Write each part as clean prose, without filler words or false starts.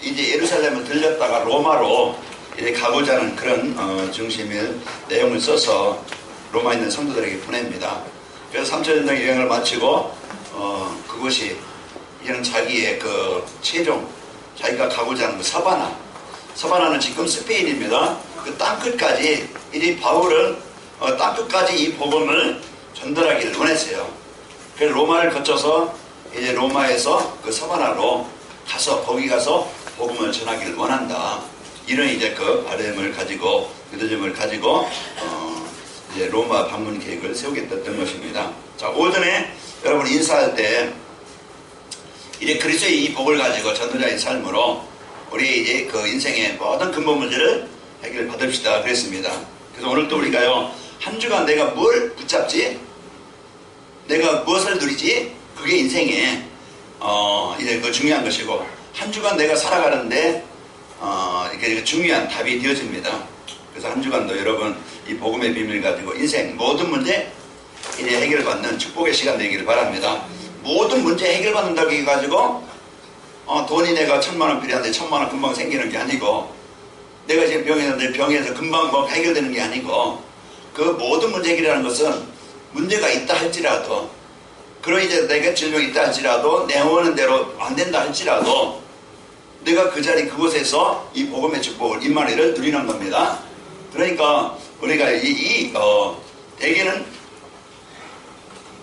이제 예루살렘을 들렸다가 로마로 이제 가고자 하는 그런 중심의 내용을 써서 로마에 있는 성도들에게 보냅니다. 그래서 3,000년 여행을 마치고 그것이 이제는 자기의 그 최종 자기가 가고자 하는 그 사바나는 지금 스페인입니다. 그 땅끝까지 이 바울은 땅끝까지 이 복음을 전달하기를 원했어요. 그래서 로마를 거쳐서 이제 로마에서 그 사바나로 가서 거기 가서 복음을 전하기를 원한다. 이런 이제 그 바람을 가지고 의도점을 가지고 이제 로마 방문 계획을 세우겠다는 것입니다. 자, 오전에 여러분 인사할 때 이제 그리스도의 이 복을 가지고 전도자의 삶으로 우리 이제 그 인생의 모든 근본 문제를 해결 받읍시다 그랬습니다. 그래서 오늘 또 우리가요, 한 주간 내가 뭘 붙잡지? 내가 무엇을 누리지? 그게 인생의 이제 그 중요한 것이고, 한 주간 내가 살아가는데 이게 중요한 답이 되어집니다. 그래서 한 주간도 여러분 이 복음의 비밀 가지고 인생 모든 문제 이제 해결받는 축복의 시간 되기를 바랍니다. 모든 문제 해결받는다고 해가지고 돈이 내가 1,000,000원 필요한데 1,000,000원 금방 생기는 게 아니고, 내가 지금 병에 있는데 병에서 금방 뭐 해결되는 게 아니고, 그 모든 문제 해결이라는 것은 문제가 있다 할지라도, 그런 이제 내가 질병이 있다 할지라도, 내 원하는 대로 안 된다 할지라도 내가 그 자리 그곳에서 이 복음의 축복을 임마누엘을 누리는 겁니다. 그러니까 우리가 대개는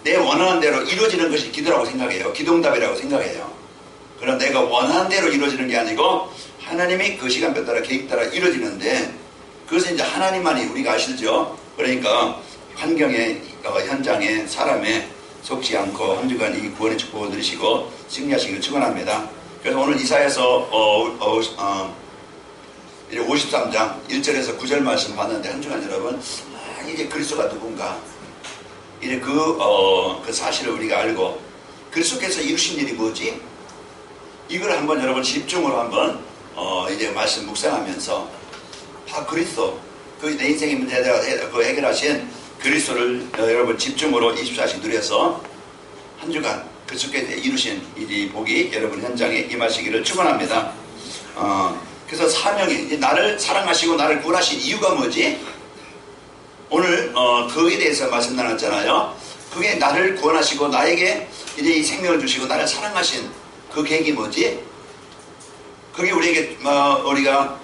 내 원하는 대로 이루어지는 것이 기도라고 생각해요. 기도응답이라고 생각해요. 그러나 내가 원하는 대로 이루어지는 게 아니고 하나님이 그 시간표 따라 계획 따라 이루어지는데, 그것은 이제 하나님만이 우리가 아시죠. 그러니까 환경에 현장에 사람에 속지 않고 한 주간 이 구원의 축복을 누리시고 승리하시기를 축원합니다. 그래서 오늘 이사야서 53장 1절에서 9절 말씀 봤는데, 한 주간 여러분 이제 그리스도가 누군가 이제 그 사실을 우리가 알고 그리스도께서 이루신 일이 뭐지? 이걸 한번 여러분 집중으로 한번 이제 말씀 묵상하면서 그리스도 그 내 인생의 문제에 대해 해결하신 그리스도를 여러분 집중으로 24시간 누려서 한 주간 그리스도께서 이루신 이 복이 여러분 현장에 임하시기를 축원합니다. 그래서 사명이 이제 나를 사랑하시고 나를 구원하신 이유가 뭐지? 오늘 그에 대해서 말씀 나눴잖아요. 그게 나를 구원하시고 나에게 이제 이 생명을 주시고 나를 사랑하신 그 계획이 뭐지? 그게 우리에게 우리가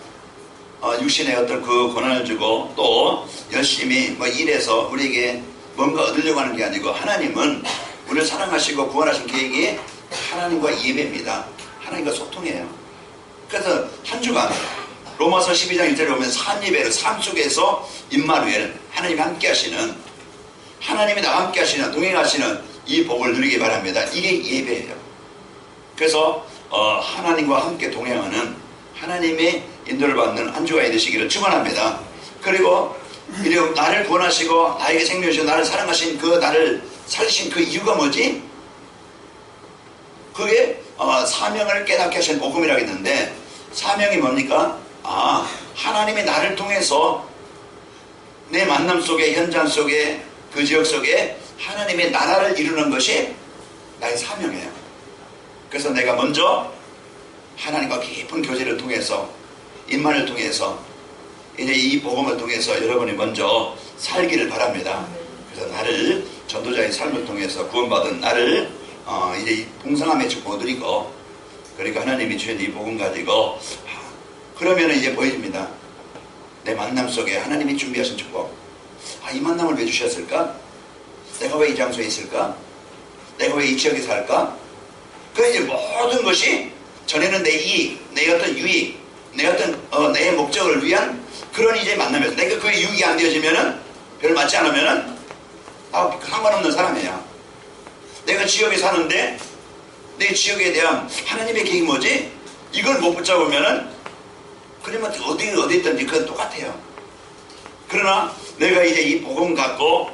육신의 어떤 그 권한을 주고 또 열심히 일해서 우리에게 뭔가 얻으려고 하는 게 아니고, 하나님은 우리를 사랑하시고 구원하신 계획이 하나님과 예배입니다. 하나님과 소통해요. 그래서 한 주간 로마서 12장 1절에 보면 산예배를 삶 속에서 임마누엘 하나님이 함께 하시는, 하나님이 나와 함께 하시는 동행하시는 이 복을 누리기 바랍니다. 이게 예배예요. 그래서 하나님과 함께 동행하는 하나님의 인도를 받는 한 주가 되시기를 축원합니다. 그리고 나를 구원하시고 나에게 생명 주시고 나를 사랑하신 그 나를 살리신 그 이유가 뭐지? 그게 사명을 깨닫게 하신 복음이라고 했는데, 사명이 뭡니까? 하나님이 나를 통해서 내 만남 속에 현장 속에 그 지역 속에 하나님의 나라를 이루는 것이 나의 사명이에요. 그래서 내가 먼저 하나님과 깊은 교제를 통해서 임만을 통해서 이제 이 복음을 통해서 여러분이 먼저 살기를 바랍니다. 그래서 나를 전도자의 삶을 통해서 구원받은 나를 이제 이 동성함의 축복을 누리고, 그러니까 하나님이 주신 이 복음 가지고 그러면 이제 보여집니다. 내 만남 속에 하나님이 준비하신 축복. 이 만남을 왜 주셨을까? 내가 왜 이 장소에 있을까? 내가 왜 이 지역에 살까? 그 이제 모든 것이 전에는 내 이익, 내 어떤 유익, 내 어떤 내 목적을 위한 그런 이제 만남에서 내가 그게 유익이 안 되어지면은, 별 맞지 않으면은 상관없는 사람이야. 내가 지역에 사는데 내 지역에 대한 하나님의 계획이 뭐지? 이걸 못 붙잡으면은 그러면 어디 있든지 그건 똑같아요. 그러나 내가 이제 이 복음 갖고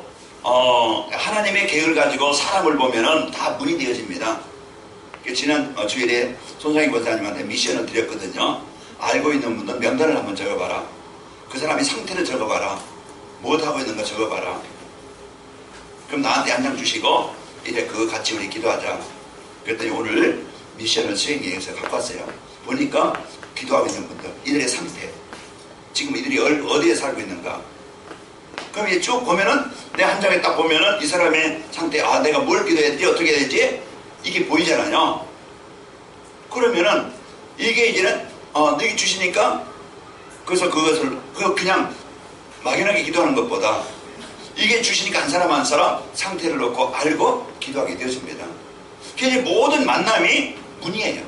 하나님의 계획을 가지고 사람을 보면은 다 문이 되어집니다. 지난 주일에 손상희 권사님한테 미션을 드렸거든요. 알고 있는 분들 명단을 한번 적어봐라. 그 사람의 상태를 적어봐라. 무엇하고 있는가 적어봐라. 그럼 나한테 한 장 주시고 이제 그거 같이 우리 기도하자. 그랬더니 오늘 미션을 수행해서 갖고 왔어요. 보니까 기도하고 있는 분들, 이들의 상태, 지금 이들이 어디에 살고 있는가. 그럼 이제 쭉 보면은, 내 한 장에 딱 보면은 이 사람의 상태, 아, 내가 뭘 기도해야 되지, 어떻게 해야 되지, 이게 보이잖아요. 그러면은 이게 이제는 내게 주시니까, 그래서 그것을 그냥 막연하게 기도하는 것보다 이게 주시니까 한 사람 한 사람 상태를 놓고 알고 기도하게 되어집니다. 그래서 모든 만남이 문이에요.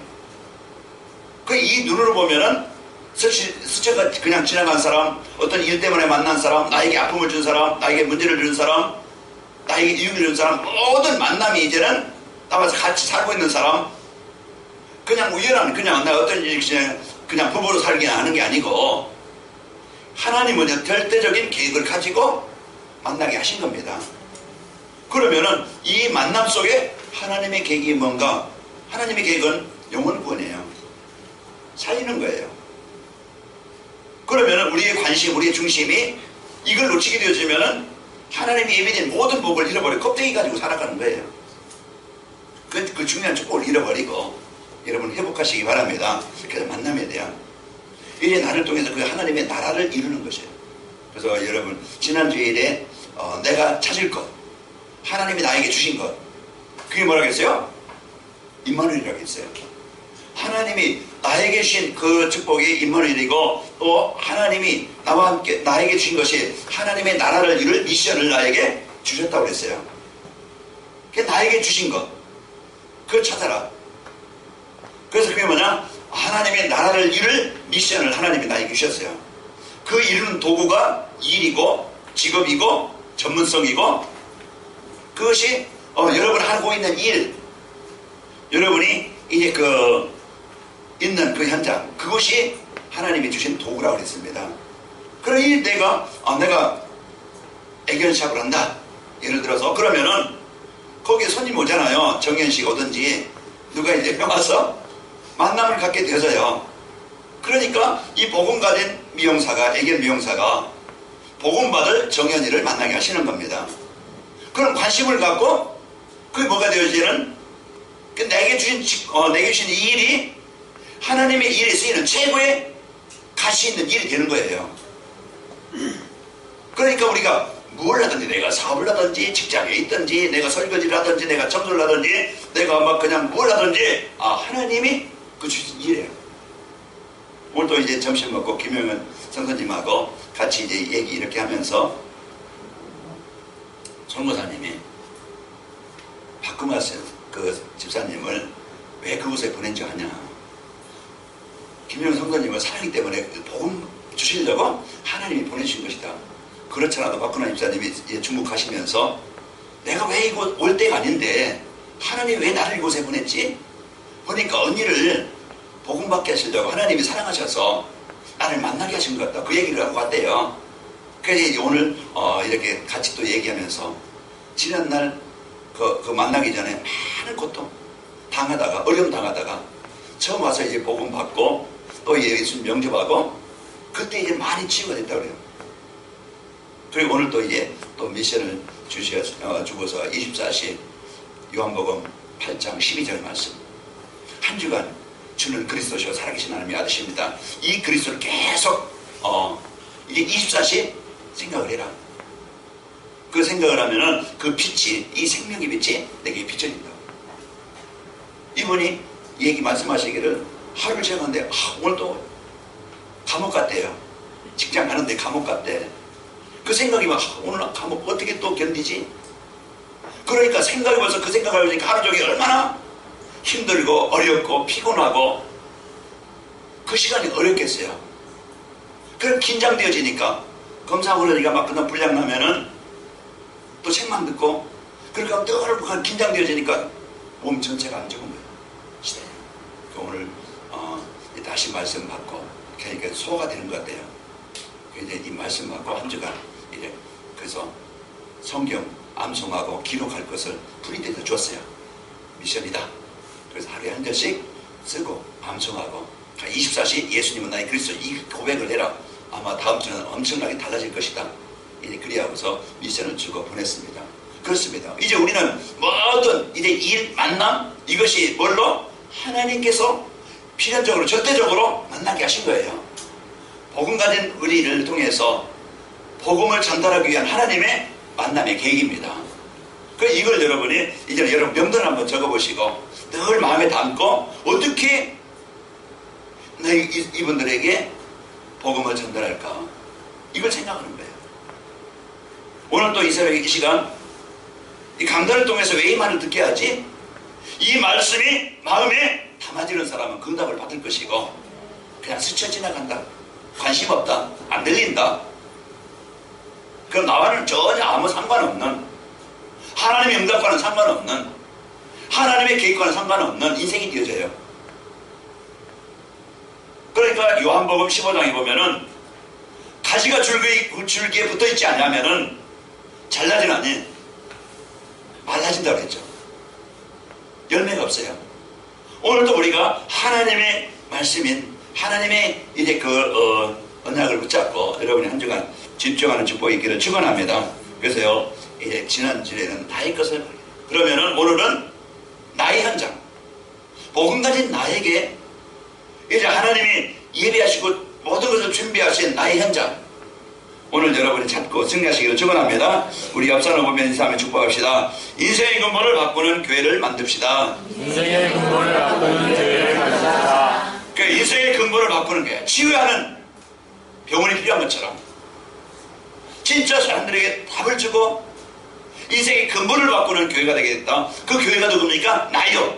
이 눈으로 보면은 스쳐가 그냥 지나간 사람, 어떤 일 때문에 만난 사람, 나에게 아픔을 준 사람, 나에게 문제를 준 사람, 나에게 이윤을 준 사람, 모든 만남이 이제는 나와서 같이 살고 있는 사람, 그냥 우연한, 그냥 내가 어떤 일이 그냥 부부로 살게 하는 게 아니고 하나님은 절대적인 계획을 가지고 만나게 하신 겁니다. 그러면은 이 만남 속에 하나님의 계획이 뭔가? 하나님의 계획은 영혼 구원이에요. 살리는 거예요. 그러면은 우리의 관심, 우리의 중심이 이걸 놓치게 되어지면은 하나님이 예비된 모든 복을 잃어버리고 껍데기 가지고 살아가는 거예요. 그 중요한 축복을 잃어버리고 여러분 회복하시기 바랍니다. 그래서 만남에 대한 이제 나를 통해서 그 하나님의 나라를 이루는 것이에요. 그래서 여러분 지난주일에 내가 찾을 것, 하나님이 나에게 주신 것, 그게 뭐라고 했어요? 임마누엘이라고 했어요. 하나님이 나에게 주신 그 축복이 임마누엘이고, 또 하나님이 나와 함께 나에게 주신 것이 하나님의 나라를 이룰 미션을 나에게 주셨다고 그랬어요. 그게 나에게 주신 것, 그걸 찾아라. 그래서 그게 뭐냐? 하나님의 나라를 이룰 미션을 하나님이 나에게 주셨어요. 그 이루는 도구가 일이고 직업이고 전문성이고, 그것이 여러분 하고 있는 일, 여러분이 이제 있는 그 현장, 그것이 하나님이 주신 도구라고 그랬습니다. 그러니 내가 애견샵을 한다, 예를 들어서. 그러면은 거기에 손님 오잖아요. 정연식 오든지 누가 이제 와서 만남을 갖게 되어져요. 그러니까 이 복음 가진 미용사가, 애견 미용사가 복음받을 정연이를 만나게 하시는 겁니다. 그럼 관심을 갖고 그게 뭐가 되어지는, 내게 주신 이 일이 하나님의 일에 쓰이는 최고의 가치 있는 일이 되는 거예요. 그러니까 우리가 뭘 하든지, 내가 사업을 하든지 직장에 있든지 내가 설거지를 하든지 내가 청소를 하든지 내가 막 그냥 뭘 하든지, 하나님이 그 주신 일이에요. 오늘 또 이제 점심 먹고 김영은 선생님하고 같이 이제 얘기 이렇게 하면서 선교사님이 박금화 그 집사님을 왜 그곳에 보낸지 아냐? 김영은 선교사님을 사랑하기 때문에 복음 주시려고 하나님이 보내주신 것이다. 그렇잖아도 박근혜 집사님이 중국 가시면서 내가 왜 이곳 올 때가 아닌데 하나님이 왜 나를 이곳에 보냈지? 보니까 언니를 복음받게 하시려고 하나님이 사랑하셔서 나를 만나게 하신 것 같다. 그 얘기를 하고 왔대요. 그래서 오늘 이렇게 같이 또 얘기하면서 지난날 그 만나기 전에 많은 고통 당하다가, 어려움 당하다가 처음 와서 이제 복음 받고 또 예수 명접하고 그때 이제 많이 치유가 됐다고 그래요. 그리고 오늘 또 이제 또 미션을 주고서 24시 요한복음 8장 12절 말씀, 한 주간 주는 그리스도시요 살아계신 하나님의 아드십니다. 이 그리스도를 계속 이제 24시 생각을 해라. 그 생각을 하면은 그 빛이, 이 생명의 빛이 내게 비춰진다. 이분이 말씀하시기를 하루를 지나갔는데 오늘 또 감옥 갔대요. 직장 가는데 감옥 갔대. 그 생각이 막 오늘 감옥 어떻게 또 견디지? 그러니까 생각이 벌써 그 생각을 하니까 하루 종일 얼마나 힘들고 어렵고 피곤하고 그 시간이 어렵겠어요. 그럼 긴장되어지니까 검사하고 그러니까 막 그냥 불량 나면은 또 책만 듣고, 그러니까 또 긴장되어지니까 몸 전체가 안 좋은 거예요. 시대. 오늘 다시 말씀 받고 그러니까 소화가 되는 것 같아요. 그래서 이 말씀 받고 한 주간 이제 그래서 성경 암송하고 기록할 것을 프린트해서 줬어요. 미션이다. 그래서 하루에 한 절씩 쓰고 암송하고 24시 예수님은 나의 그리스도, 이 고백을 해라. 아마 다음 주는 엄청나게 달라질 것이다. 이제 그리하고서 미션을 주고 보냈습니다. 그렇습니다. 이제 우리는 모든 이제 일, 만남, 이것이 뭘로? 하나님께서 필연적으로 절대적으로 만나게 하신 거예요. 복음 가진 우리를 통해서 복음을 전달하기 위한 하나님의 만남의 계획입니다. 그래서 이걸 여러분이 이제 여러분 명단 한번 적어보시고 늘 마음에 담고 어떻게 이분들에게 복음을 전달할까, 이걸 생각하는 거예요. 오늘 또 이 새벽에 이 시간 이 강단을 통해서 왜 이 말을 듣게 하지? 이 말씀이 마음에 담아지는 사람은 그 응답을 받을 것이고, 그냥 스쳐 지나간다, 관심 없다, 안 들린다, 그럼 나와는 전혀 아무 상관없는, 하나님의 응답과는 상관없는, 하나님의 계획과는 상관없는 인생이 되어져요. 그러니까 요한복음 15장에 보면은 가지가 줄기에 붙어있지 않냐면은 잘나진 않니? 말라진다고 그랬죠. 열매가 없어요. 오늘도 우리가 하나님의 말씀인 하나님의 이제 언약을 붙잡고 여러분이 한 주간 집중하는 축복이 있기를 축원합니다. 그래서요, 이제 지난주에는 나의 것을, 그러면은 오늘은 나의 현장, 복음 가진 나에게 이제 하나님이 예비하시고 모든 것을 준비하신 나의 현장, 오늘 여러분이 찾고 승리하시기를 축원합니다. 우리 옆사람 보면 인사하며 축복합시다. 인생의 근본을 바꾸는 교회를 만듭시다. 인생의 근본을 바꾸는 교회를 만듭시다. 그 인생의 근본을 바꾸는 게 치유하는 병원이 필요한 것처럼 진짜 사람들에게 답을 주고 인생의 근본을 바꾸는 교회가 되겠다. 그 교회가 누굽니까? 나요.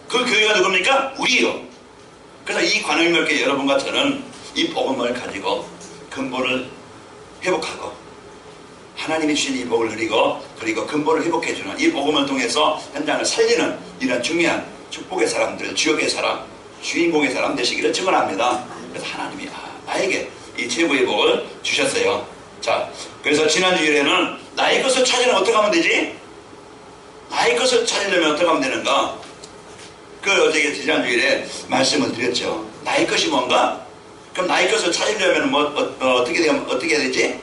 그 교회가 누굽니까? 우리요. 그래서 이 관음교회 여러분과 저는 이 복음을 가지고 근본을 회복하고 하나님이 주신 이 복을 누리고 그리고 근본을 회복해주는 이 복음을 통해서 현장을 살리는 이런 중요한 축복의 사람들, 주역의 사람, 주인공의 사람 되시기를 축원합니다. 그래서 하나님이 나에게 이 최고의 복을 주셨어요. 자, 그래서 지난주일에는 나의 것을 찾으려면 어떻게 하면 되지? 나의 것을 찾으려면 어떻게 하면 되는가? 어제 지난주일에 말씀을 드렸죠. 나의 것이 뭔가? 그럼 나의 것을 찾으려면 어떻게 해야 되지?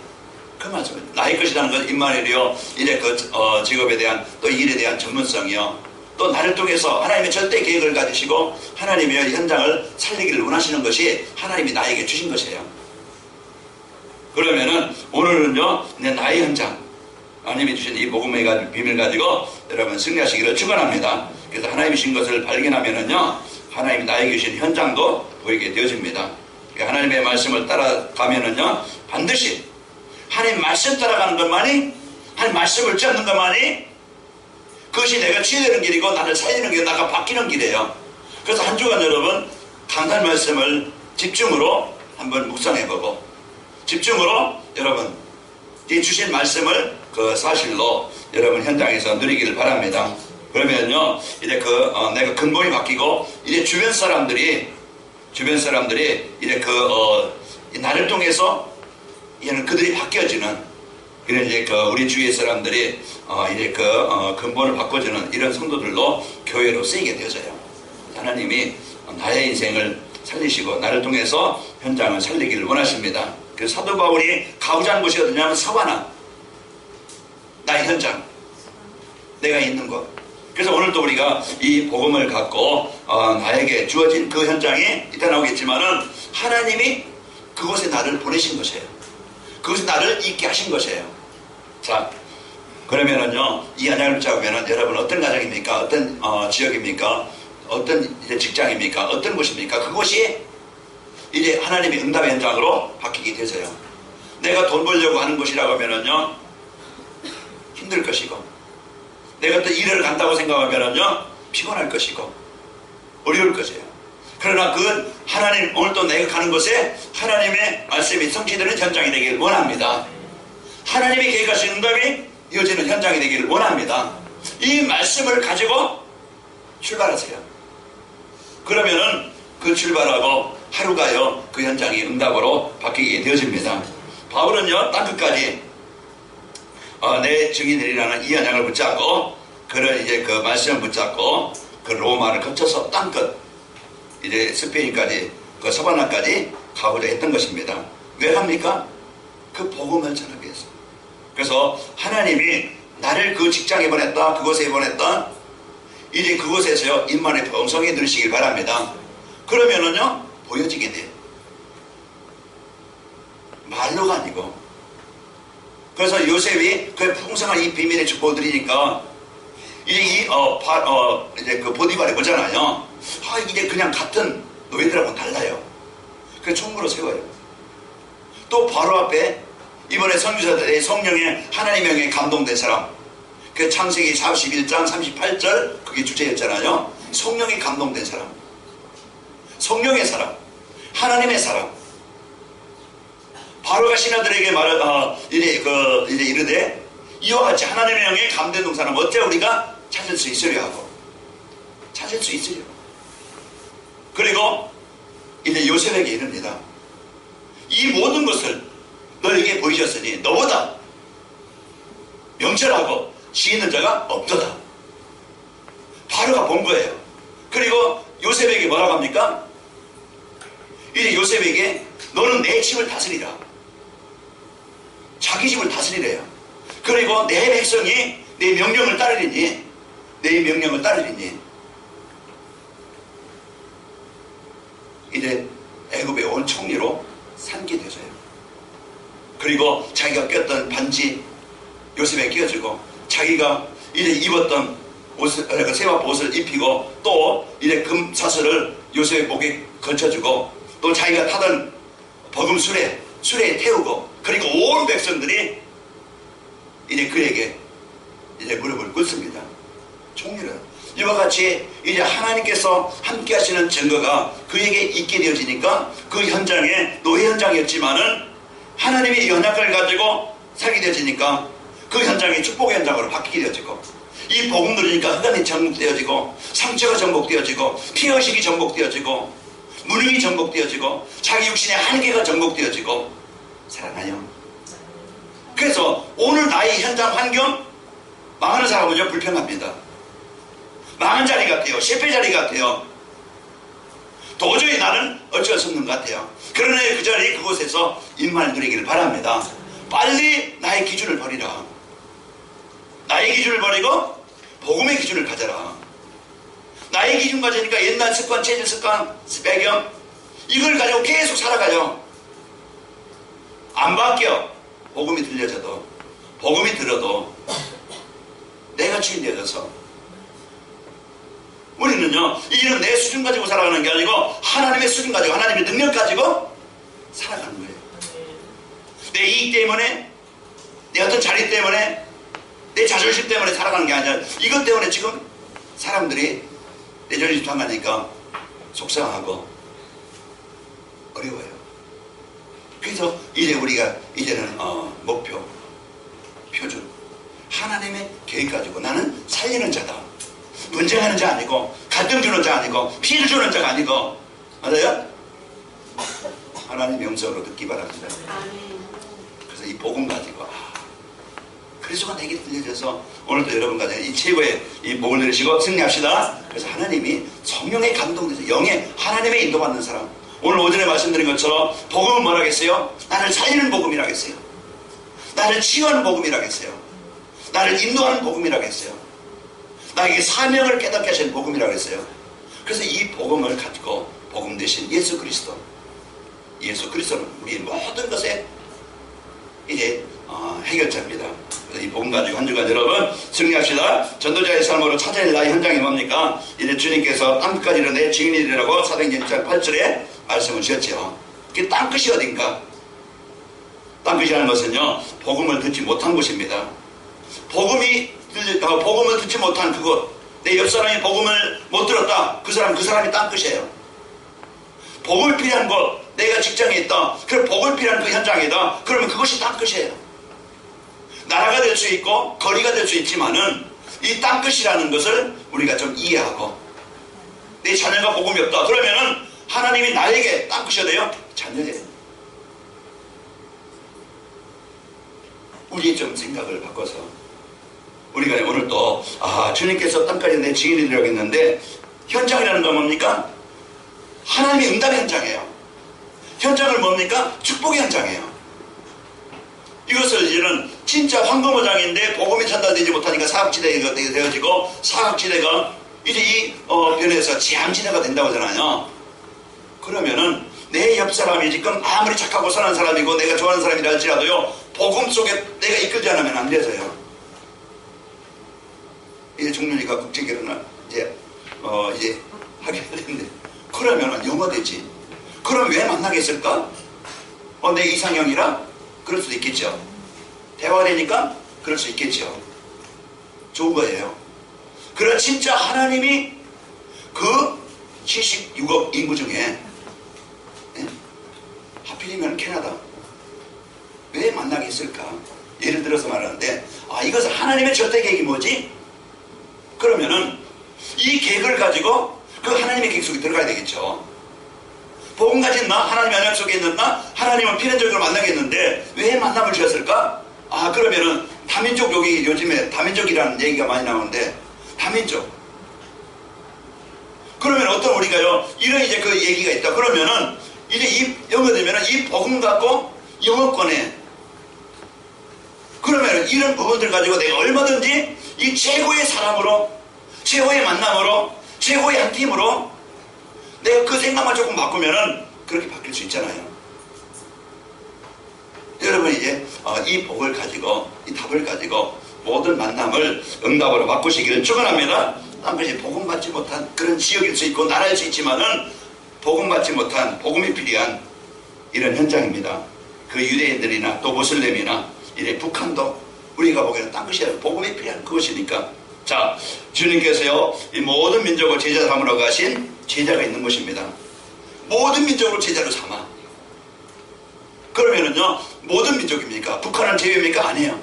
그 말씀은 나의 것이라는 건 임마누엘이요, 이제 직업에 대한 또 일에 대한 전문성이요, 또 나를 통해서 하나님의 절대 계획을 가지시고 하나님의 현장을 살리기를 원하시는 것이 하나님이 나에게 주신 것이에요. 그러면은 오늘은요, 나의 현장, 하나님이 주신 이 복음의 비밀을 가지고 여러분 승리하시기를 축원합니다. 그래서 하나님이 주신 것을 발견하면은요, 하나님이 나에게 주신 현장도 보이게 되어집니다. 하나님의 말씀을 따라가면은요, 반드시 하나님 말씀 따라가는 것만이, 하나님 말씀을 붙잡는 것만이 그것이 내가 치유되는 길이고 나를 살리는 길, 나가 바뀌는 길이에요. 그래서 한 주간 여러분 강단 말씀을 집중으로 한번 묵상해보고 집중으로 여러분 이 주신 말씀을 그 사실로 여러분 현장에서 누리기를 바랍니다. 그러면요, 이제 내가 근본이 바뀌고 이제 주변 사람들이 이제 나를 통해서 얘는 그들이 바뀌어지는 이런 이제 우리 주위의 사람들이 이제 근본을 바꿔주는 이런 성도들로 교회로 쓰이게 되어져요. 하나님이 나의 인생을 살리시고 나를 통해서 현장을 살리기를 원하십니다. 그래서 사도 바울이 가고자 하는 곳이 어디냐면 서바나, 나의 현장, 내가 있는 곳. 그래서 오늘도 우리가 이 복음을 갖고 나에게 주어진 그 현장이 이따 나오겠지만은 하나님이 그곳에 나를 보내신 것이에요. 그곳에 나를 있게 하신 것이에요. 자, 그러면은요, 이 현장을 잡으면은 여러분 어떤 가정입니까? 어떤 지역입니까? 어떤 이제 직장입니까? 어떤 곳입니까? 그곳이 이제 하나님의 응답의 현장으로 바뀌게 되세요. 내가 돈 벌려고 하는 곳이라고 하면은요, 힘들 것이고, 내가 또 일을 간다고 생각하면은요, 피곤할 것이고, 어려울 것이에요. 그러나 그 하나님, 오늘 또 내가 가는 곳에 하나님의 말씀이 성취되는 현장이 되기를 원합니다. 하나님의 계획하신 응답이 이어지는 현장이 되기를 원합니다. 이 말씀을 가지고 출발하세요. 그러면은 그 출발하고 하루가요, 그 현장이 응답으로 바뀌게 되어집니다. 바울은요, 땅끝까지 내 증인들이라는 이 현장을 붙잡고, 그런 이제 그 말씀을 붙잡고, 그 로마를 거쳐서 땅끝, 이제 스페인까지, 그 서바나까지 가고자 했던 것입니다. 왜 합니까? 그 복음을 전하기 위해서. 그래서 하나님이 나를 그 직장에 보냈다, 그곳에 보냈다, 이제 그곳에서요, 임만의 범성에 누리시길 바랍니다. 그러면은요 보여지게 돼. 말로가 아니고. 그래서 요셉이 그 풍성한 이 비밀의 축복을 드리니까 이제 이제 그 보디발이 보잖아요. 이게 그냥 같은 노예들하고는 달라요. 그래서 총무로 세워요. 또 바로 앞에 이번에 선교사들의 성령의 하나님의 영에 감동된 사람, 그 창세기 41장 38절 그게 주제였잖아요. 성령이 감동된 사람, 성령의 사람, 하나님의 사람. 바로가 신하들에게 이제 이르되 이와 같이 하나님의 영에 감동된 사람 어째 우리가 찾을 수 있으려 하고 찾을 수 있으려. 그리고 이제 요셉에게 이릅니다. 이 모든 것을 너에게 보이셨으니 너보다 명철하고 지혜있는 자가 없도다. 바로가 본 거예요. 그리고 요셉에게 뭐라고 합니까? 이제 요셉에게 너는 내 집을 다스리라. 자기 집을 다스리래요. 그리고 내 백성이 내 명령을 따르리니 내 명령을 따르리니 이제 애굽의 온 총리로 삼게 되어요. 그리고 자기가 꼈던 반지 요셉에 끼워주고 자기가 이제 입었던 옷을, 세마포 옷을 입히고 또 이제 금 사슬을 요셉의 목에 걸쳐주고 또 자기가 타던 버금 수레에 태우고 그리고 온 백성들이 이제 그에게 이제 무릎을 꿇습니다. 총리는 이와 같이 이제 하나님께서 함께 하시는 증거가 그에게 있게 되어지니까 그 현장에 노예 현장이었지만은 하나님이 이 언약을 가지고 살게 되어지니까 그 현장이 축복의 현장으로 바뀌게 되어지고 이 복음 누리니까 흑암이 정복되어지고 상처가 정복되어지고 피의식이 정복되어지고 무능이 정복되어지고 자기 육신의 한계가 정복되어지고 살아나요. 그래서 오늘 나의 현장 환경 망하는 사람은요 불평합니다. 망한 자리 같아요. 실패 자리 같아요. 도저히 나는 어쩔 수 없는 것 같아요. 그러나 그 자리 그곳에서 임만을 누리기를 바랍니다. 빨리 나의 기준을 버리라. 나의 기준을 버리고 복음의 기준을 가져라. 나의 기준 가지니까 옛날 습관, 체질 습관, 배경 이걸 가지고 계속 살아가요. 안 바뀌어. 복음이 들려져도 복음이 들어도 내가 주인 되어서 우리는요 이제는 내 수준 가지고 살아가는 게 아니고 하나님의 수준 가지고 하나님의 능력 가지고 살아가는 거예요. 내 이익 때문에 내 어떤 자리 때문에 내 자존심 때문에 살아가는 게 아니라 이것 때문에 지금 사람들이 내 자존심 상하니까 속상하고 어려워요. 그래서 이제 우리가 이제는 목표 표준 하나님의 계획 가지고 나는 살리는 자다. 분쟁하는 자 아니고 갈등 주는 자 아니고 피해를 주는 자가 아니고 맞아요? 하나님의 음성으로 듣기 바랍니다. 그래서 이 복음 가지고 그리스도가 내게 들려져서 오늘도 여러분과 이 최고의 이 복을 들으시고 승리합시다. 그래서 하나님이 성령의 감동돼서 영의 하나님의 인도받는 사람 오늘 오전에 말씀드린 것처럼 복음은 뭐라겠어요? 나를 살리는 복음이라겠어요. 나를 치유하는 복음이라겠어요. 나를 인도하는 복음이라겠어요. 나에게 사명을 깨닫게 하시는 복음이라겠어요. 그래서 이 복음을 가지고 복음 대신 예수 그리스도는 우리의 모든 것에 이제 해결자입니다. 그래서 이 복음 가지고 한 주간 여러분 승리합시다. 전도자의 삶으로 찾아야 할 나의 현장이 뭡니까? 이제 주님께서 땅끝까지 내 증인이라고 사도행전 1장 8절에 말씀을 주셨죠. 그 땅끝이 어딘가? 땅끝이라는 것은요 복음을 듣지 못한 곳입니다. 복음을 듣지 못한 그곳, 내 옆사람이 복음을 못 들었다. 그 사람이 땅끝이에요. 복을 필요한 곳, 내가 직장에 있다. 그럼 복을 필요한 그 현장이다. 그러면 그것이 땅끝이에요. 나라가 될 수 있고 거리가 될 수 있지만은 이 땅끝이라는 것을 우리가 좀 이해하고 내 자녀가 복음이 없다. 그러면은 하나님이 나에게 땅끝이 돼요? 자녀예요. 우리 좀 생각을 바꿔서 우리가 오늘 또 주님께서 땅까지 내 증인이 되라고 했는데 현장이라는 건 뭡니까? 하나님의 응답의 현장이에요. 현장을 뭡니까? 축복의 현장이에요. 이것을 이제는 진짜 황금어장인데 복음이 전달되지 못하니까 사각지대가 되어지고 사각지대가 이제 이 변에서 재앙지대가 된다고 하잖아요. 그러면은 내 옆 사람이 지금 아무리 착하고 선한 사람이고 내가 좋아하는 사람이라 할지라도요, 복음 속에 내가 이끌지 않으면 안 돼서요. 이제 종륜이가 국제결혼을 이제 하게 됐는데, 그러면은 영어되지. 그럼 왜 만나겠을까? 내 이상형이라? 그럴 수도 있겠죠. 대화되니까? 그럴 수 있겠죠. 좋은 거예요. 그러나 진짜 하나님이 그 76억 인구 중에 하필이면 캐나다 왜 만나게 했을까? 예를 들어서 말하는데, 이것은 하나님의 절대 계획이 뭐지? 그러면은 이 계획을 가지고 그 하나님의 계획 속에 들어가야 되겠죠. 복음 가진 나, 하나님의 언약 속에 있는 나, 하나님은 필연적으로 만나겠는데 왜 만남을 주셨을까? 그러면은 다민족, 여기 요즘에 다민족이라는 얘기가 많이 나오는데, 다민족. 그러면 어떤 우리가요, 이런 이제 그 얘기가 있다. 그러면은 이제 이 영어되면은 이 복음 갖고 영어권에, 그러면은 이런 부분들 가지고 내가 얼마든지 이 최고의 사람으로, 최고의 만남으로, 최고의 한 팀으로 내가 그 생각만 조금 바꾸면은 그렇게 바뀔 수 있잖아요. 여러분 이제 이 복을 가지고, 이 답을 가지고 모든 만남을 응답으로 바꾸시기를 축원합니다. 딴 것이 복음 받지 못한 그런 지역일 수 있고 나라일 수 있지만은 복음 받지 못한, 복음이 필요한 이런 현장입니다. 그 유대인들이나 또 모슬렘이나 이제 북한도 우리가 보기에는 딴 것이 아니라 복음이 필요한 그것이니까. 자, 주님께서요, 이 모든 민족을 제자 삼으러 가신 제자가 있는 것입니다. 모든 민족을 제자로 삼아. 그러면은요, 모든 민족입니까? 북한은 제외입니까? 아니에요.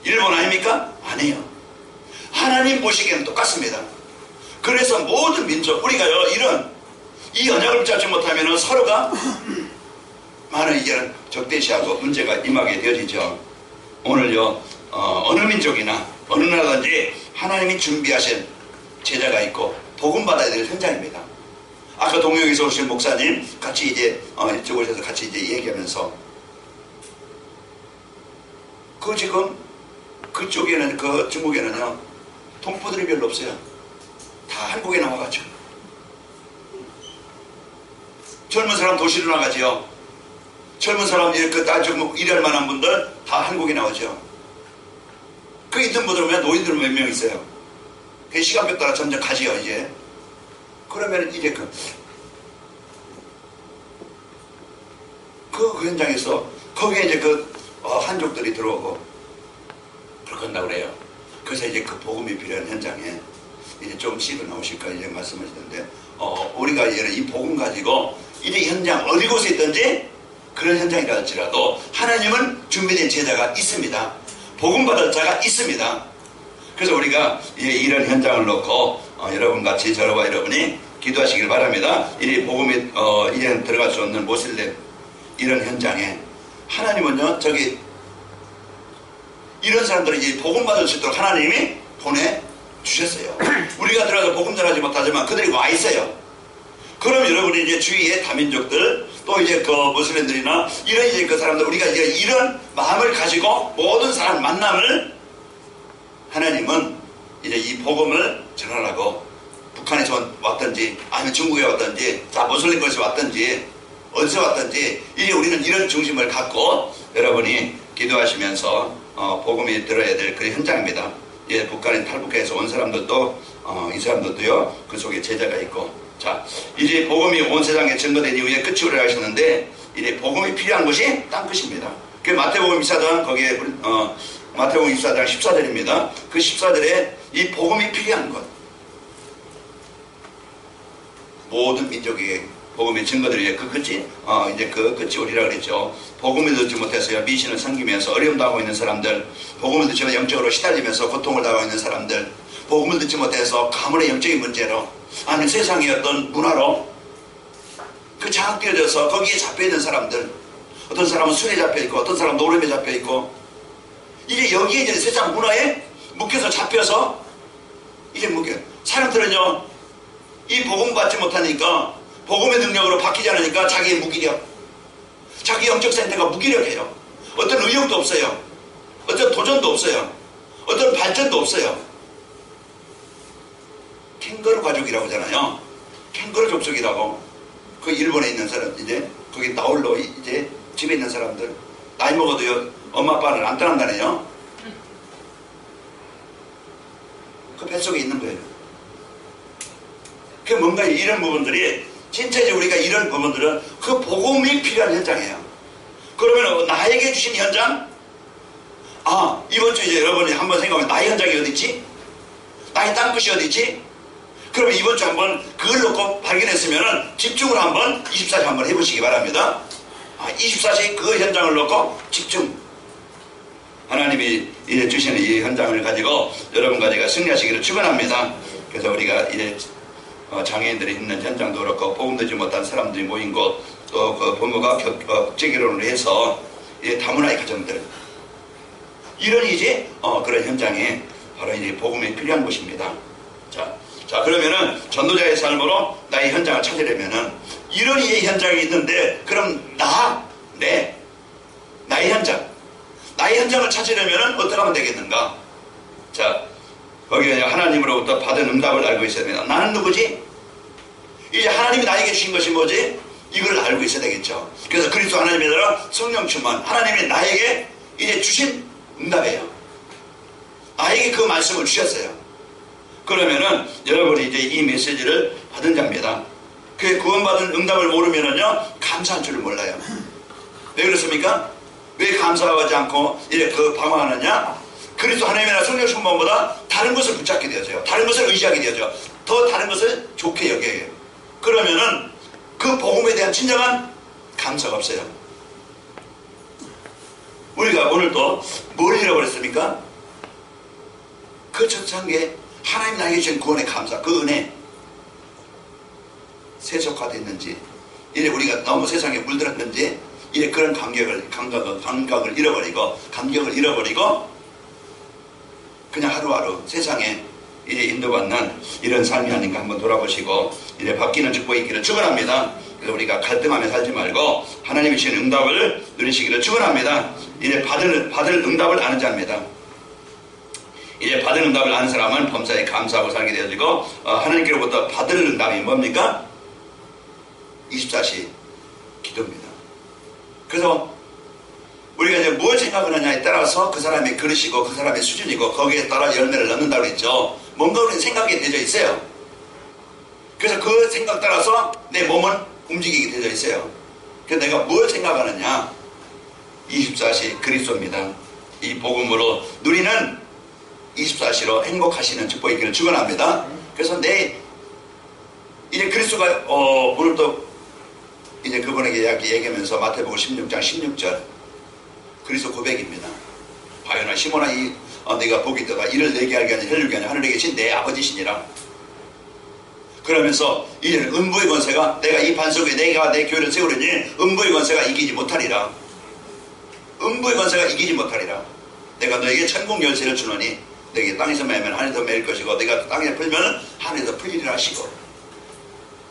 일본 아닙니까? 아니에요. 하나님 보시기에는 똑같습니다. 그래서 모든 민족, 우리가요, 이 언약을 붙잡지 못하면은 서로가 많은 이런 적대시하고 문제가 임하게 되어지죠. 오늘요, 어느 민족이나 어느 나라든지 하나님이 준비하신 제자가 있고 복음 받아야 될 현장입니다. 아까 동영에서 오신 목사님 같이 이제 이쪽 오셔서 같이 이제 얘기하면서, 그 지금 그쪽에는, 그 중국에는요, 동포들이 별로 없어요. 다 한국에 나와가지고. 젊은 사람 도시로 나가지요. 젊은 사람 좀 일할 만한 분들 다 한국에 나오죠. 그 있는 분들은 왜 노인들은 몇 명 있어요. 그 시간표 따라 점점 가지요, 이제. 그러면 이제 그 현장에서 거기에 이제 한족들이 들어오고 그렇게 한다고 그래요. 그래서 이제 그 복음이 필요한 현장에 이제 좀 씹어 나오실까 이제 말씀하시는데, 우리가 이 복음 가지고 이제 현장 어디 곳에 있든지 그런 현장이라 할지라도 하나님은 준비된 제자가 있습니다. 복음 받을 자가 있습니다. 그래서 우리가 이런 현장을 놓고 여러분 같이 저와 여러분이 기도하시길 바랍니다. 이 복음이 이제 들어갈 수 없는 모슬렘 이런 현장에 하나님은요, 이런 사람들이 이제 복음 받을 수 있도록 하나님이 보내주셨어요. 우리가 들어가서 복음 전하지 못하지만 그들이 와 있어요. 그럼 여러분이 이제 주위의 다민족들, 또 이제 그 모슬렘들이나 이런 이제 그 사람들, 우리가 이제 이런 마음을 가지고 모든 사람 만남을 하나님은 이제 이 복음을 전하라고, 북한에서 왔든지 아니면 중국에 왔든지 모슬렘 곳에서 왔든지 어디서 왔든지 이제 우리는 이런 중심을 갖고 여러분이 기도하시면서 복음이 들어야 될 그 현장입니다. 예, 북한에 탈북해서 온 사람들도 이 사람들도요, 그 속에 제자가 있고. 자, 이제 복음이 온 세상에 증거된 이후에 끝이 오래 하셨는데, 이제 복음이 필요한 것이 딴 것입니다. 그 마태복음 24장, 거기에 마태복음 24장 14절입니다. 그 14절에 이 복음이 필요한 것, 모든 민족에게 복음의 증거들이 그 끝이 이제 그 끝이 오리라 그랬죠. 복음을 듣지 못해서요, 미신을 섬기면서 어려움 당하고 있는 사람들, 복음을 듣지 못해 영적으로 시달리면서 고통을 당하고 있는 사람들, 복음을 듣지 못해서 가문의 영적인 문제로 아니면 세상의 어떤 문화로 그 장악되어져서 거기에 잡혀있는 사람들, 어떤 사람은 술에 잡혀있고 어떤 사람은 노름에 잡혀있고, 이제 여기에 이제 세상 문화에 묶여서 잡혀서 이제 사람들은요, 이 복음 받지 못하니까, 복음의 능력으로 바뀌지 않으니까 자기의 무기력, 자기 영적 상태가 무기력해요. 어떤 의욕도 없어요. 어떤 도전도 없어요. 어떤 발전도 없어요. 캥거루 가족이라고 하잖아요. 캥거루 족속이라고 그 일본에 있는 사람 이제 거기 나홀로 이제 집에 있는 사람들 나이 먹어도요 엄마 아빠는 안 떠난다네요. 그 뱃속에 있는 거예요. 그 뭔가 이런 부분들이 진짜 이제 우리가 이런 부분들은 그 복음이 필요한 현장이에요. 그러면 나에게 주신 현장? 아, 이번 주에 이제 여러분이 한번 생각하면 나의 현장이 어디 있지? 나의 땅끝이 어디 있지? 그러면 이번 주 한번 그걸 놓고 발견했으면은 집중을 한번 24시 한번 해보시기 바랍니다. 24시 그 현장을 놓고 집중. 하나님이 이제 주시는 이 현장을 가지고 여러분과 제가 승리하시기를 축원합니다. 그래서 우리가 이제 장애인들이 있는 현장도 그렇고 복음 듣지 못한 사람들이 모인 곳, 또 그 부모가 국제결혼을 해서 이제 다문화의 가정들 이런 이제 그런 현장에 바로 이제 복음이 필요한 곳입니다. 자 그러면은 전도자의 삶으로 나의 현장을 찾으려면은 이런 이제 현장이 있는데 그럼 나의 현장을 찾으려면은 어떻게 하면 되겠는가? 자 거기에 하나님으로부터 받은 응답을 알고 있어야 됩니다. 나는 누구지? 이제 하나님이 나에게 주신 것이 뭐지? 이걸 알고 있어야 되겠죠. 그래서 그리스도 하나님에 따라 성령 충만, 하나님이 나에게 이제 주신 응답이에요. 나에게 그 말씀을 주셨어요. 그러면은 여러분이 이제 이 메시지를 받은 자입니다. 그 구원받은 응답을 모르면은요 감사한 줄을 몰라요. 왜 그렇습니까? 왜 감사하지 않고 이제 방황하느냐? 그리스도 하나님이나 성령 충만보다 다른 것을 붙잡게 되어져요. 다른 것을 의지하게 되어져. 더 다른 것을 좋게 여겨요. 그러면은 그 복음에 대한 진정한 감사가 없어요. 우리가 오늘 또 뭘 잃어버렸습니까? 그 첫창게 하나님 나에게 주신 구원의 감사, 그 은혜 세속화됐는지 이제 우리가 너무 세상에 물들었는지 이제 그런 감각을 잃어버리고 감격을 잃어버리고 그냥 하루하루 세상에 이제 인도받는 이런 삶이 아닌가 한번 돌아보시고 이제 바뀌는 축복이 있기를 축원합니다. 그래서 우리가 갈등하며 살지 말고 하나님이 주신 응답을 누리시기를 축원합니다. 이제 받을 응답을 아는 자입니다. 이제 받은 응답을 아는 사람은 범사에 감사하고 살게 되어지고 하나님께로부터 받을 응답이 뭡니까? 24시 기도입니다. 그래서 우리가 이제 뭘 생각을 하냐에 따라서 그 사람의 그릇이고 그 사람의 수준이고 거기에 따라 열매를 넣는다고 했죠. 뭔가 우리는 생각이 되어져 있어요. 그래서 그 생각 따라서 내 몸은 움직이게 되어져 있어요. 그래서 내가 뭘 생각하느냐? 24시 그리스도입니다. 이 복음으로 누리는 24시로 행복하시는 축복이 있기를 축원합니다. 그래서 이제 그리스도가 오늘 또 이제 그분에게 얘기하면서 마태복음 16장 16절 그리스도 고백입니다. 바요나 시몬아 네가 복이 있다가 이를 내게 알게 하니 혈육이 아니 하늘에 계신 내 아버지시니라. 그러면서 이제는 음부의 권세가 내가 이 반석에 내가 내 교회를 세우려니 음부의 권세가 이기지 못하리라. 음부의 권세가 이기지 못하리라. 내가 너에게 천국 열쇠를 주노니 너에게 땅에서 매면 하늘에서 매일 것이고 내가 땅에 풀면 하늘에서 풀리리라 하시고.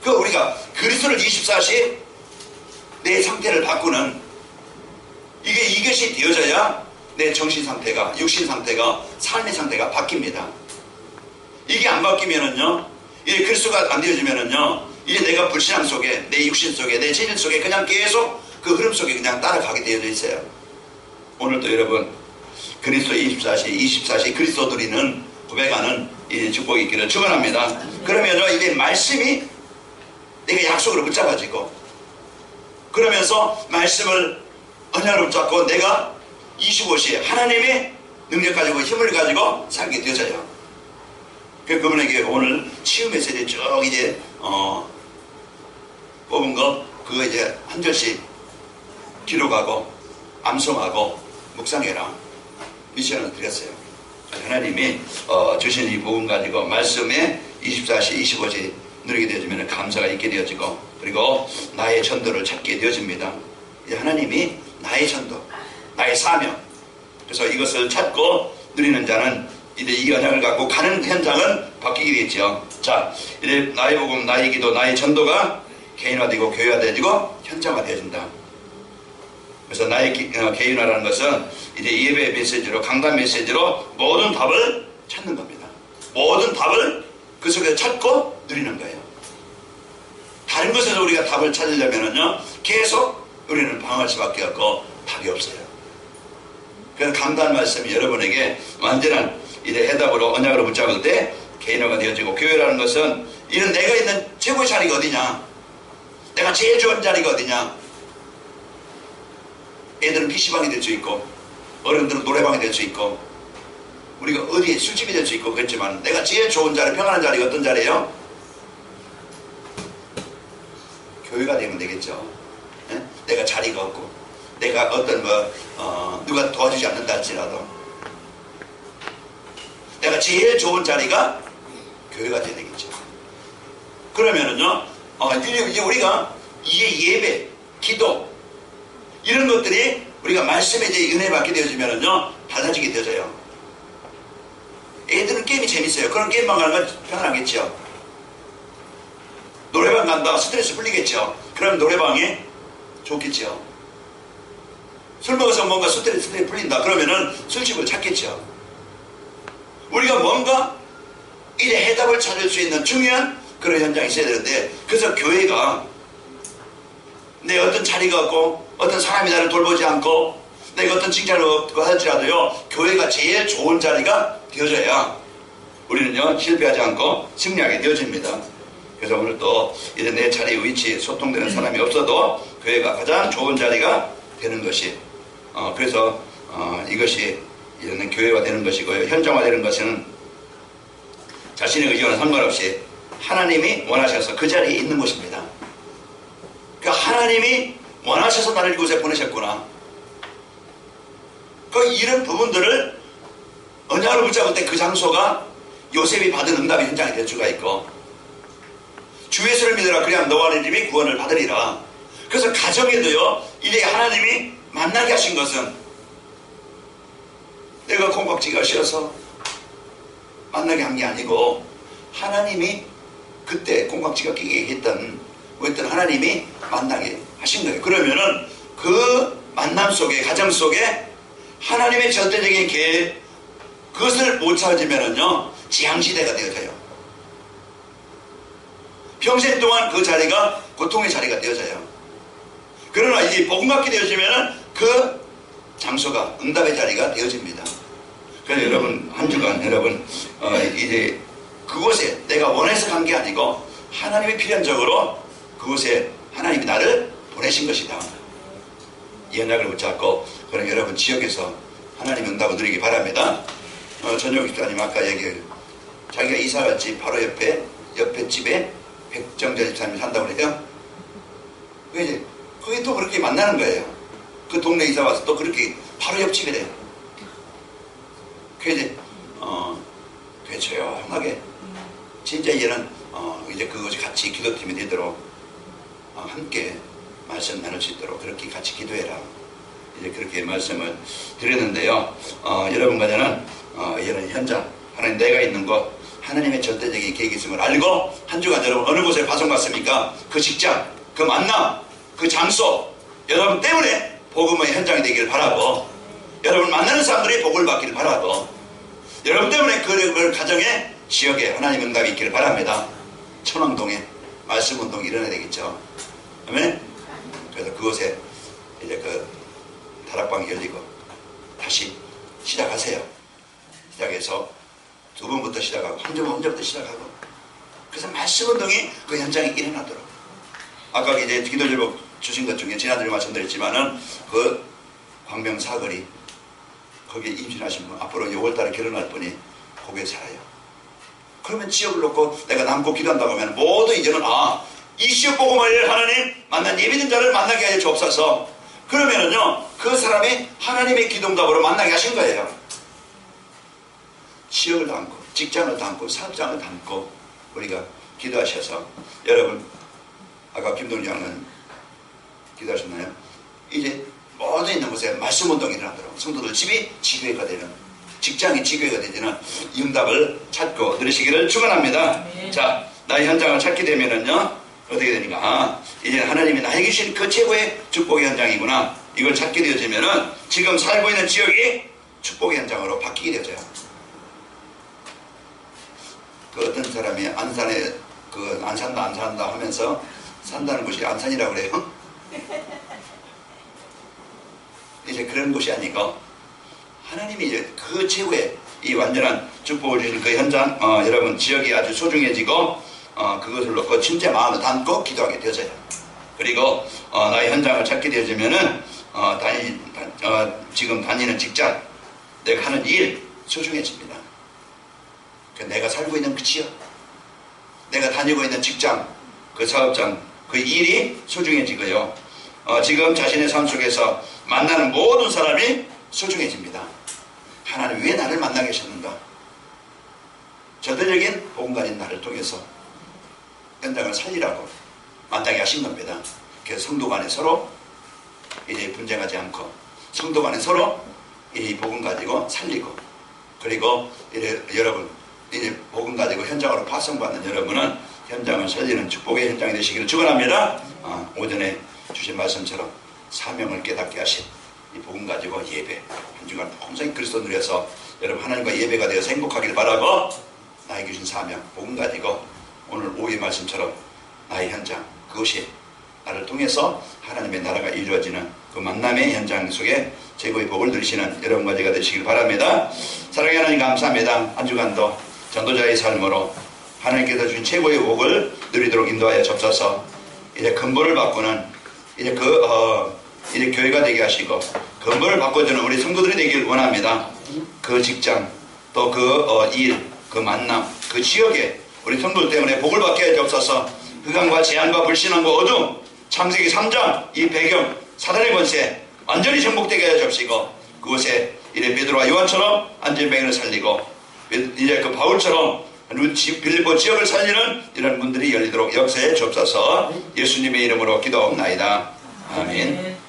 그 우리가 그리스도를 24시 내 상태를 바꾸는 이것이 되어져야 내 정신 상태가, 육신 상태가, 삶의 상태가 바뀝니다. 이게 안 바뀌면은요, 이제 그리스도가 안 되어지면은요, 이제 내가 불신앙 속에, 내 육신 속에, 내 체질 속에 그냥 계속 그 흐름 속에 그냥 따라가게 되어져 있어요. 오늘도 여러분, 그리스도 24시 그리스도 누리는 고백하는 이 축복이 있기를 축원합니다. 그러면요, 이게 말씀이 내가 약속으로 붙잡아지고, 그러면서 말씀을 언약으로 붙잡고 내가 25시 하나님의 능력 가지고 힘을 가지고 살게 되어져요. 그분에게 오늘 치유 메시지 쭉 이제 뽑은 거 그거 이제 한 절씩 기록하고 암송하고 묵상해라 미션을 드렸어요. 하나님이 주신 이 복음 가지고 말씀에 24시 25시 누리게 되어지면 감사가 있게 되어지고 그리고 나의 전도를 찾게 되어집니다. 하나님이 나의 전도, 나의 사명. 그래서 이것을 찾고 누리는 자는 이제 이 언약을 갖고 가는 현장은 바뀌게 되겠죠. 자, 이제 나의 복음, 나의 기도, 나의 전도가 개인화되고 교회화되고 현장화되어진다. 그래서 나의 개인화라는 것은 이제 예배 메시지로, 강단 메시지로 모든 답을 찾는 겁니다. 모든 답을 그 속에서 찾고 누리는 거예요. 다른 것에서 우리가 답을 찾으려면은요, 계속 우리는 방황할 수밖에 없고 답이 없어요. 그래서 강단 말씀이 여러분에게 완전한 이제 해답으로 언약으로 붙잡을 때 개인화가 되어지고, 교회라는 것은 이런 내가 있는 최고의 자리가 어디냐, 내가 제일 좋은 자리가 어디냐. 애들은 PC방이 될 수 있고 어른들은 노래방이 될 수 있고 우리가 어디에 술집이 될 수 있고 그렇지만, 내가 제일 좋은 자리, 평안한 자리가 어떤 자리예요? 교회가 되면 되겠죠. 예? 내가 자리가 없고 내가 어떤 누가 도와주지 않는다 할지라도 내가 제일 좋은 자리가 교회가 돼야 되겠죠. 그러면은요, 이제 우리가 이게 예배, 기도 이런 것들이 우리가 말씀에 이제 은혜 받게 되어지면은요, 달라지게 되어져요. 애들은 게임이 재밌어요. 그런 게임만 가는 건 편안하겠죠. 노래방 간다, 스트레스 풀리겠죠. 그럼 노래방이 좋겠죠. 술 먹어서 뭔가 스트레스 풀린다 그러면은 술집을 찾겠죠. 우리가 뭔가 이제 해답을 찾을 수 있는 중요한 그런 현장이 있어야 되는데, 그래서 교회가 내 어떤 자리가 없고 어떤 사람이 나를 돌보지 않고 내가 어떤 칭찬을 얻고 할지라도요, 교회가 제일 좋은 자리가 되어져야 우리는요 실패하지 않고 승리하게 되어집니다. 그래서 오늘 또 이제 내 자리 위치 소통되는 사람이 없어도 교회가 가장 좋은 자리가 되는 것이 그래서 이것이 이제는 교회화 되는 것이고요. 현장화되는 것은 자신의 의지와는 상관없이 하나님이 원하셔서 그 자리에 있는 것입니다. 그러니까 하나님이 원하셔서 나를 이곳에 보내셨구나. 그 이런 부분들을 언약을 붙잡을 때 그 장소가 요셉이 받은 응답의 현장이 될 수가 있고, 주 예수를 믿으라 그래야 너와 네 집이 구원을 받으리라. 그래서 가정에도요, 이제 하나님이 만나게 하신 것은 내가 콩깍지가 싫어서 만나게 한 게 아니고, 하나님이 그때 콩깍지가 끼게 했던 하나님이 만나게 하신 거예요. 그러면은 그 만남 속에, 가정 속에 하나님의 절대적인 계획, 그것을 못 찾으면은요, 지향시대가 되어져요. 평생 동안 그 자리가 고통의 자리가 되어져요. 그러나 이제 복음 갖게 되어지면은 그 장소가 응답의 자리가 되어집니다. 그래서 여러분, 한 주간 여러분, 이제 그곳에 내가 원해서 간 게 아니고 하나님이 필연적으로 그곳에 하나님이 나를 보내신 것이다. 이 언약을 붙잡고, 그럼 여러분 지역에서 하나님 응답을 누리기 바랍니다. 전용 집사님 아까 얘기해, 자기가 이사갈 집 바로 옆에 집에 백정재 집사님이 산다고 그래요. 이제 거기 또 그렇게 만나는 거예요. 그 동네 이사 와서 또 그렇게 바로 옆집이래요. 그래서 이제 되게 조용하게 진짜 이제는 이제 그것이 같이 기도팀이 되도록 함께 말씀 나눌 수 있도록 그렇게 같이 기도해라. 이제 그렇게 말씀을 드렸는데요. 여러분과 저는 이런 현장, 하나님 내가 있는 곳, 하나님의 절대적인 계획이 있음을 알고 한 주간 여러분 어느 곳에 파송받습니까? 그 직장, 그 만남, 그 장소, 여러분 때문에 복음의 현장이 되기를 바라고, 여러분 만나는 사람들이 복을 받기를 바라고, 여러분 때문에 그 가정에, 지역에 하나님 응답이 있기를 바랍니다. 천왕동에 말씀운동이 일어나야 되겠죠. 아멘. 그래서 그곳에 이제 그 다락방이 열리고 다시 시작하세요. 시작해서 두 번부터 시작하고 한 점부터 시작하고, 그래서 말씀운동이 그 현장에 일어나도록. 아까 이제 기도 제목 주신 것 중에 지난주에 말씀드렸지만은 그 광명 사거리 거기에 임신하신 분, 앞으로 6월달에 결혼할 분이 거기에 살아요. 그러면 지역을 놓고 내가 남고 기도한다고 하면 모두 이제는 이 지역 복음을 하나님 만난 예비된 자를 만나게 하여 주옵소서. 그러면은요, 그 사람이 하나님의 기도응답으로 만나게 하신 거예요. 지역을 담고 직장을 담고 사업장을 담고 우리가 기도하셔서, 여러분 아까 김동희 장로는 기도하셨나요? 이제 모두 있는 곳에 말씀운동이 일어나도록 성도들 집이 지교회가 되는, 직장이 지교회가 되는 이 응답을 찾고 누리시기를 축원합니다. 자, 나의 현장을 찾게 되면은요 어떻게 되니까 이제 하나님이 나에게 주신 그 최고의 축복의 현장이구나, 이걸 찾게 되어지면은 지금 살고 있는 지역이 축복의 현장으로 바뀌게 되어져요. 그 어떤 사람이 안산에 안 산다 하면서 산다는 곳이 안산이라고 그래요. 이제 그런 곳이 아니고 하나님이 이제 그 최고의 이 완전한 축복을 주시는 그 현장, 여러분 지역이 아주 소중해지고 그것을 놓고 진짜 마음을 담고 기도하게 되어져요. 그리고 나의 현장을 찾게 되어지면은 지금 다니는 직장, 내가 하는 일 소중해집니다. 내가 살고 있는 그 지역, 내가 다니고 있는 직장, 그 사업장, 그 일이 소중해지고요. 지금 자신의 삶 속에서 만나는 모든 사람이 소중해집니다. 하나님 왜 나를 만나게 하셨는가? 절대적인 복음가인 나를 통해서 현장을 살리라고 만나게 하신 겁니다. 그래서 성도 간에 서로 이제 분쟁하지 않고 성도 간에 서로 이 복음 가지고 살리고, 그리고 이제 여러분 이제 복음 가지고 현장으로 파송받는 여러분은 현장을 살리는 축복의 현장이 되시기를 축원합니다. 오전에 주신 말씀처럼 사명을 깨닫게 하신 이 복음 가지고 예배 한 주간 평생 그리스도 누려서 여러분 하나님과 예배가 되어서 행복하기를 바라고, 나에게 주신 사명 복음 가지고 오늘 오후의 말씀처럼 나의 현장, 그것이 나를 통해서 하나님의 나라가 이루어지는 그 만남의 현장 속에 최고의 복을 누리시는 여러분과 제가 되시길 바랍니다. 사랑의 하나님 감사합니다. 한 주간도 전도자의 삶으로 하나님께서 주신 최고의 복을 누리도록 인도하여 주옵소서. 이제 근본을 바꾸는 이제 교회가 되게 하시고 근본을 바꿔주는 우리 성도들이 되길 원합니다. 그 직장, 또 그 일, 그 만남, 그 지역에 우리 성도들 때문에 복을 받게 해 주옵소서. 흑암과 재앙과 불신앙과 어둠, 창세기 3장 이 배경, 사단의 권세 완전히 정복되게 해 주옵시고, 그곳에 이래 베드로와 요한처럼 안전병을 살리고 이제 그 바울처럼 빌립보 지역을 살리는 이런 문들이 열리도록 역사해 주옵소서. 예수님의 이름으로 기도하옵나이다. 아멘.